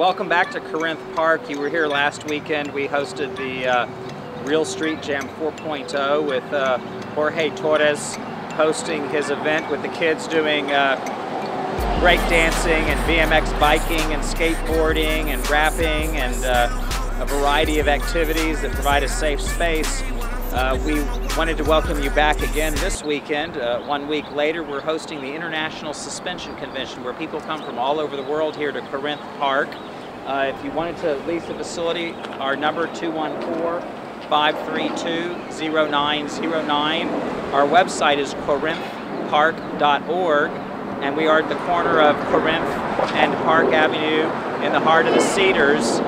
Welcome back to Corinth Park. You were here last weekend. We hosted the Real Street Jam 4.0 with Jorge Torres hosting his event with the kids doing break dancing and BMX biking and skateboarding and rapping and a variety of activities that provide a safe space. We wanted to welcome you back again this weekend. 1 week later, we're hosting the International Suspension Convention, where people come from all over the world here to Corinth Park. If you wanted to lease the facility, our number 214-532-0909. Our website is corinthpark.org, and we are at the corner of Corinth and Park Avenue in the heart of the Cedars,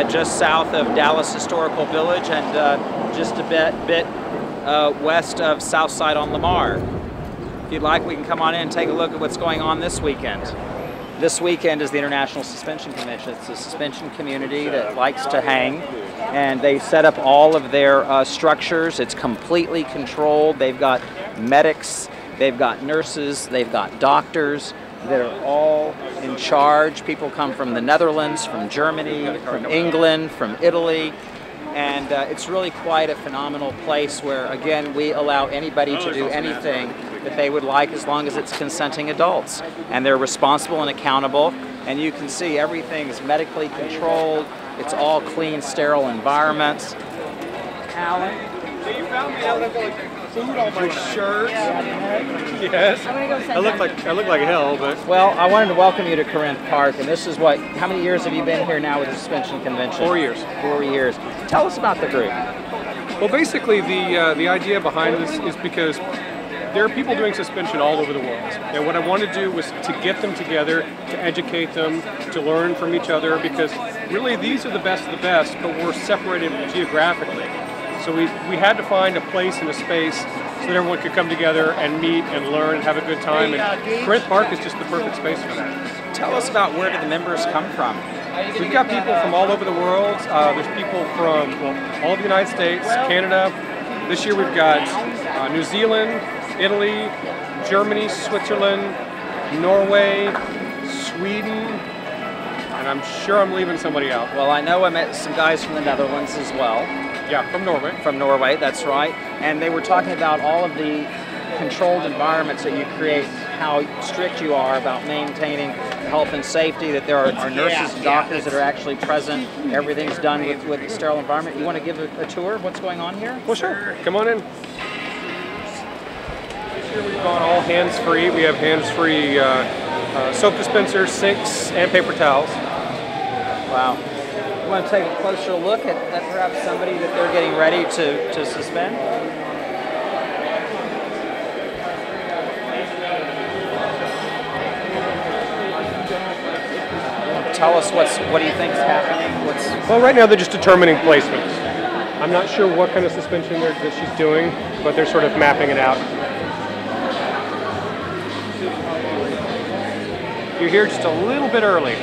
just south of Dallas Historical Village and just a bit west of Southside on Lamar. If you'd like, we can come on in and take a look at what's going on this weekend. This weekend is the International Suspension Convention. It's a suspension community that likes to hang, and they set up all of their structures. It's completely controlled. They've got medics, they've got nurses, they've got doctors that are all in charge. People come from the Netherlands, from Germany, from England, from Italy. And it's really quite a phenomenal place where, again, we allow anybody to do anything that they would like as long as it's consenting adults. And they're responsible and accountable. And you can see everything's medically controlled. It's all clean, sterile environments. Alan? So you found me out of like food on my shirt. Yes. I look like hell, but Well, I wanted to welcome you to Corinth Park, and this is what, how many years have you been here now with the Suspension Convention? 4 years. 4 years. Tell us about the group. Well, basically the idea behind this is because there are people doing suspension all over the world. And what I wanted to do was to get them together, to educate them, to learn from each other, because really these are the best of the best, but we're separated geographically. So we had to find a place and a space so that everyone could come together and meet and learn and have a good time. And Corinth Park is just the perfect space for that. Tell us about where do the members come from? We've got people from all over the world. There's people from all of the United States, Canada. This year we've got New Zealand, Italy, Germany, Switzerland, Norway, Sweden, and I'm sure I'm leaving somebody out. Well, I know I met some guys from the Netherlands as well. Yeah, from Norway. From Norway, that's right. And they were talking about all of the controlled environments that you create, how strict you are about maintaining health and safety, that there are nurses and doctors that are actually present. Everything's done with a sterile environment. You want to give a tour of what's going on here? Well, sure. Come on in. This year we've gone all hands-free. We have hands-free soap dispensers, sinks, and paper towels. Wow. You want to take a closer look at perhaps somebody that they're getting ready to suspend? Tell us what do you think is happening? Well, right now they're just determining placements. I'm not sure what kind of suspension that she's doing, but they're sort of mapping it out. You're here just a little bit early.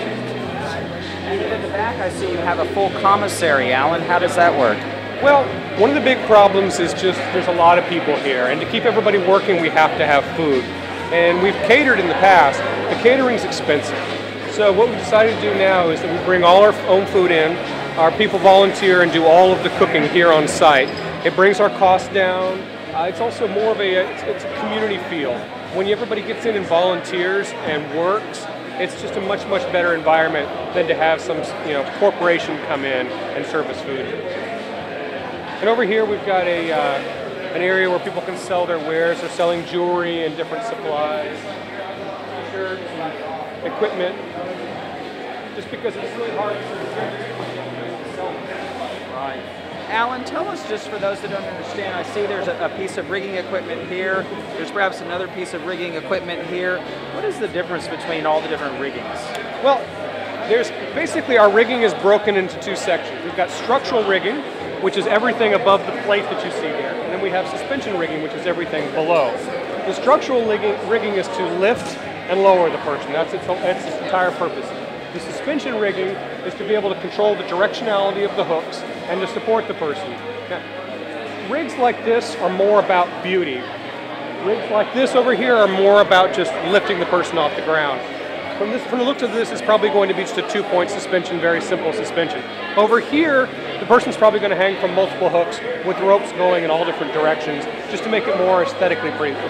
And in the back, I see you have a full commissary, Alan. How does that work? Well, one of the big problems is just there's a lot of people here, and to keep everybody working, we have to have food. And we've catered in the past. The catering's expensive. So what we decided to do now is that we bring all our own food in. Our people volunteer and do all of the cooking here on site. It brings our costs down. It's also more of it's a community feel. When everybody gets in and volunteers and works, it's just a much better environment than to have some corporation come in and serve us food. And over here we've got an area where people can sell their wares. They're selling jewelry and different supplies, shirts, equipment. Just because it's really hard to sell them. Right. Alan, tell us, just for those that don't understand, I see there's a piece of rigging equipment here. There's perhaps another piece of rigging equipment here. What is the difference between all the different riggings? Well, basically our rigging is broken into two sections. We've got structural rigging, which is everything above the plate that you see here. And then we have suspension rigging, which is everything below. The structural rigging is to lift and lower the person. That's its entire purpose. The suspension rigging is to be able to control the directionality of the hooks and to support the person. Now, rigs like this are more about beauty. Rigs like this over here are more about just lifting the person off the ground. From the looks of this, it's probably going to be just a 2-point suspension, very simple suspension. Over here, the person's probably going to hang from multiple hooks with ropes going in all different directions, just to make it more aesthetically pleasing.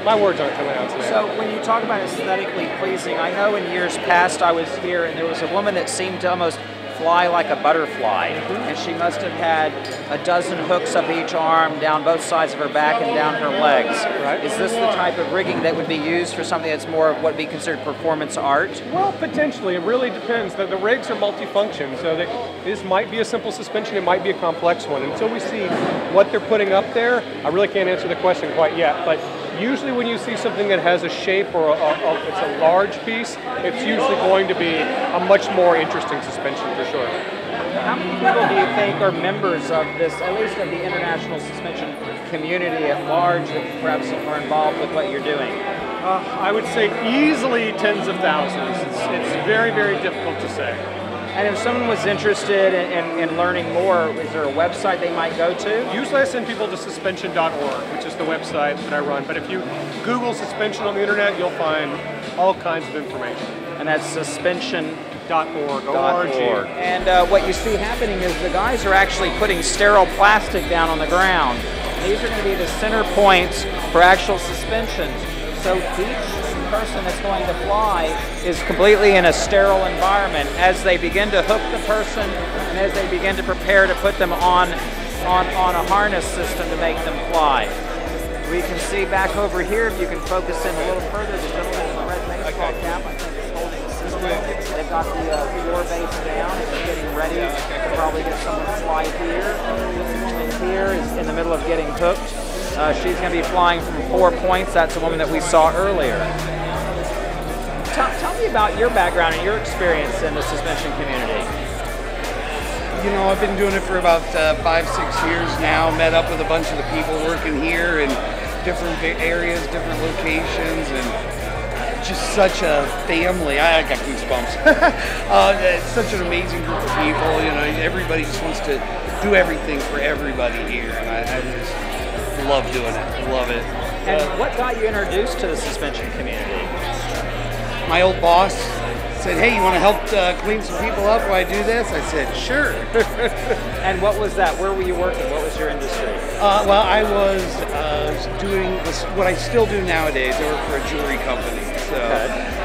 My words aren't coming out today. So when you talk about aesthetically pleasing, I know in years past I was here and there was a woman that seemed to almost fly like a butterfly, and she must have had a dozen hooks up each arm, down both sides of her back and down her legs. Right. Is this the type of rigging that would be used for something that's more of what would be considered performance art? Well, potentially. It really depends. The rigs are multifunction, so this might be a simple suspension, it might be a complex one. Until we see what they're putting up there, I really can't answer the question quite yet, but usually when you see something that has a shape or it's a large piece, it's usually going to be a much more interesting suspension for sure. How many people do you think are members of this, at least of the international suspension community at large, that perhaps are involved with what you're doing? I would say easily tens of thousands. It's very, very difficult to say. And if someone was interested in learning more, is there a website they might go to? Usually I send people to suspension.org, which is the website that I run. But if you Google suspension on the internet, you'll find all kinds of information. And that's suspension.org. And what you see happening is the guys are actually putting sterile plastic down on the ground. These are going to be the center points for actual suspension. So each person that's going to fly is completely in a sterile environment as they begin to hook the person and as they begin to prepare to put them on a harness system to make them fly. We can see back over here, if you can focus in a little further, the gentleman in the red baseball cap, I think, is holding the system. They've got the floor base down and getting ready to probably get someone to fly here. This woman here is in the middle of getting hooked. She's going to be flying from 4 points. That's the woman that we saw earlier. Tell me about your background and your experience in the suspension community. You know, I've been doing it for about 5-6 years now. Met up with a bunch of the people working here in different areas, different locations, and just such a family. I got goosebumps. It's such an amazing group of people. You know, everybody just wants to do everything for everybody here, and I just love doing it. Love it. And what got you introduced to the suspension community? My old boss said, "Hey, you want to help clean some people up while I do this?" I said, "Sure." And what was that? Where were you working? What was your industry? Well, I was doing what I still do nowadays. I work for a jewelry company. So,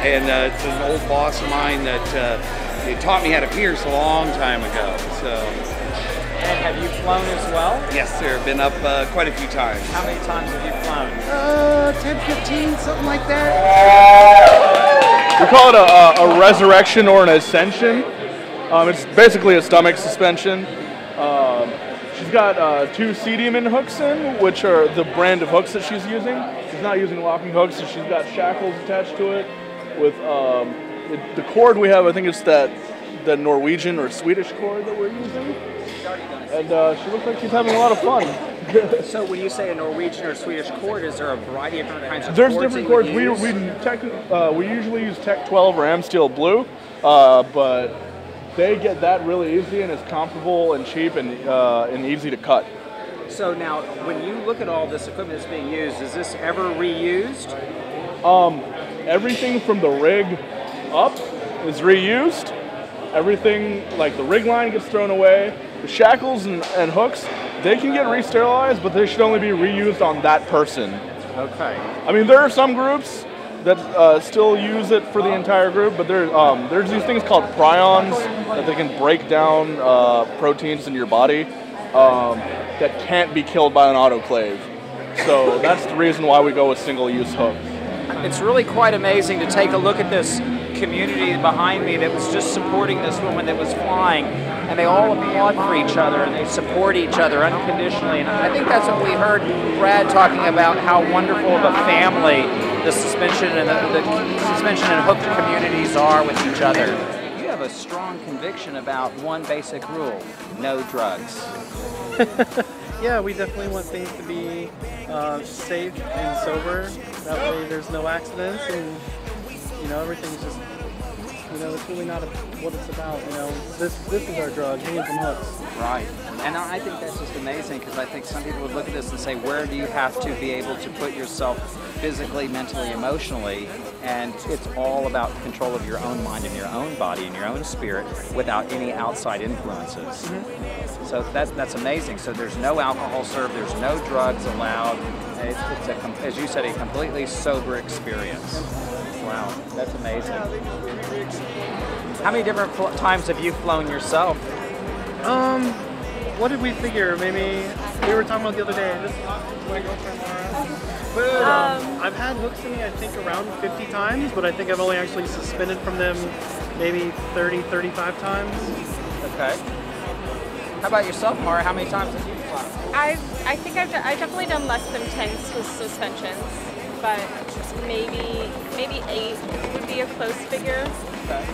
and it's an old boss of mine that he taught me how to pierce a long time ago. So. And have you flown as well? Yes, sir. Been up quite a few times. How many times have you flown? 10, 15, something like that. We call it a resurrection or an ascension. It's basically a stomach suspension. She's got 2 C-Demon hooks in, which are the brand of hooks that she's using. She's not using locking hooks, so she's got shackles attached to it. With the cord we have, I think it's the Norwegian or Swedish cord that we're using. And she looks like she's having a lot of fun. So when you say a Norwegian or Swedish cord, is there a variety of different kinds of There's cords? Different cords. We usually use Tech 12 or Amsteel Blue, but they get that really easy, and it's comfortable and cheap and easy to cut. So now, when you look at all this equipment that's being used, is this ever reused? Everything from the rig up is reused. Everything, like the rig line, gets thrown away. The shackles and hooks, they can get re-sterilized, but they should only be reused on that person. Okay. I mean, there are some groups that still use it for the entire group, but there's these things called prions that they can break down proteins in your body that can't be killed by an autoclave. So that's the reason why we go with single-use hooks. It's really quite amazing to take a look at this community behind me that was just supporting this woman that was flying, and they all applaud for each other and they support each other unconditionally. And I think that's what we heard Brad talking about, how wonderful of a family the suspension and the suspension and hooked communities are with each other. You have a strong conviction about one basic rule: no drugs. Yeah, we definitely want things to be safe and sober. That way there's no accidents and, you know, everything's just, you it's really not what it's about. This is our drug, hanging from hooks. Right. And I think that's just amazing, because I think some people would look at this and say, where do you have to be able to put yourself physically, mentally, emotionally? And it's all about control of your own mind and your own body and your own spirit without any outside influences. So that's amazing. So there's no alcohol served, there's no drugs allowed. It's as you said, a completely sober experience. Wow, that's amazing. How many different times have you flown yourself? What did we figure? Maybe we were talking about the other day. This is my girlfriend Laura. I've had hooks in me, I think, around 50 times, but I think I've only actually suspended from them maybe 30, 35 times. Okay. How about yourself, Mara? How many times have you flown? I think I've definitely done less than 10 suspensions, but maybe 8 would be a close figure. Okay.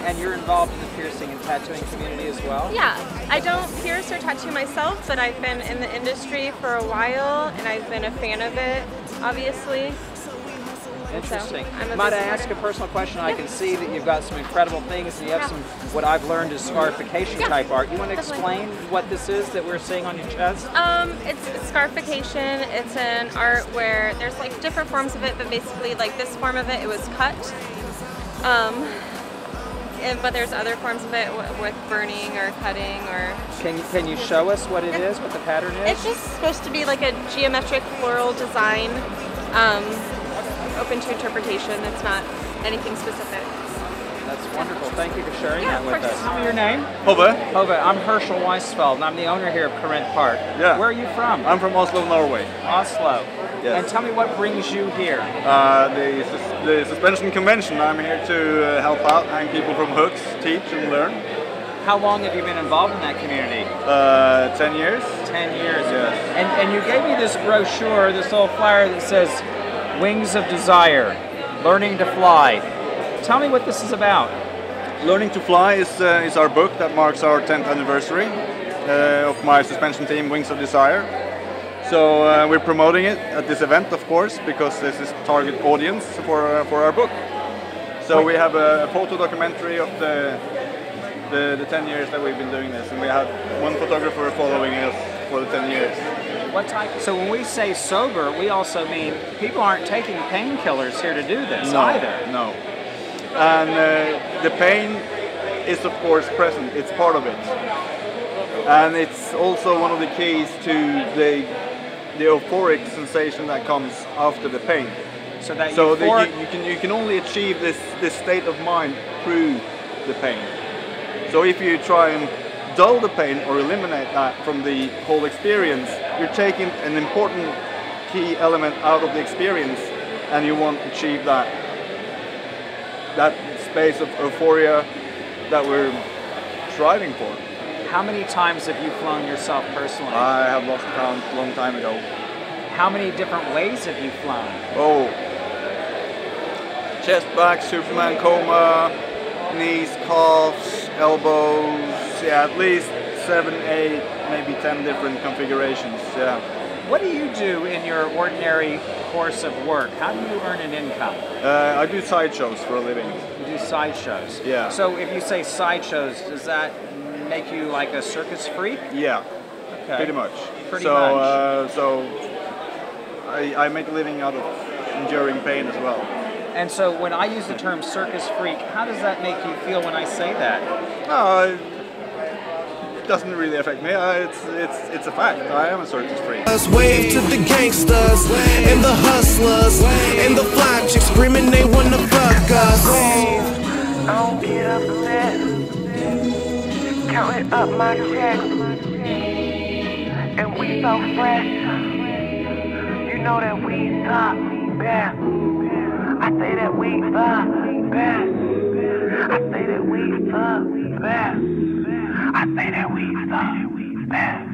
And you're involved in the piercing and tattooing community as well? Yeah, I don't pierce or tattoo myself, but I've been in the industry for a while, and I've been a fan of it, obviously. Interesting. So, Might I ask a personal question? Yeah. I can see that you've got some incredible things, and you have some, what I've learned is scarification type art. You want to explain what this is that we're seeing on your chest? It's scarification. It's an art where there's like different forms of it, but basically like this form of it was cut. But there's other forms of it with burning or cutting or... Can you show us what it is, what the pattern is? It's just supposed to be like a geometric floral design, open to interpretation. It's not anything specific. That's wonderful. Thank you for sharing Yeah, that with of course. us. Tell me your name. Hove. Hove, I'm Herschel Weisfeld, and I'm the owner here of Corinth Park. Yeah. Where are you from? I'm from Oslo, Norway. Oslo. Yes. And tell me what brings you here. The suspension convention. I'm here to help out, hang people from hooks, teach and learn. How long have you been involved in that community? 10 years. 10 years. Yes. And you gave me this brochure, this little flyer that says Wings of Desire, Learning to Fly. Tell me what this is about. Learning to Fly is our book that marks our 10th anniversary of my suspension team, Wings of Desire. So we're promoting it at this event, of course, because this is target audience for our book. So we have a photo documentary of the 10 years that we've been doing this, and we have one photographer following us for the 10 years. What type? So when we say sober, we also mean people aren't taking painkillers here to do this either. No. And the pain is, of course, present. It's part of it, and it's also one of the keys to the euphoric sensation that comes after the pain. So that you can only achieve this state of mind through the pain. So if you try and dull the pain or eliminate that from the whole experience, you're taking an important key element out of the experience, and you won't achieve that space of euphoria that we're striving for. How many times have you flown yourself personally? I have lost count a long time ago. How many different ways have you flown? Oh, chest, back, Superman coma, knees, calves, elbows, yeah, at least 7, 8, maybe 10 different configurations, yeah. What do you do in your ordinary course of work? How do you earn an income? I do sideshows for a living. You do sideshows? Yeah. So if you say sideshows, does that make you like a circus freak? Yeah, okay. Pretty much. Pretty much. So I make a living out of enduring pain as well. And so when I use the term circus freak, how does that make you feel when I say that? It doesn't really affect me. It's a fact. I am a circus freak. Wave to the gangsters and the hustlers and the fly chicks screaming they wanna fuck us. I don't get upset. Counting up my checks, and we so fresh. You know that we the best. I say that we the best. I say that we the best. I say that we the best.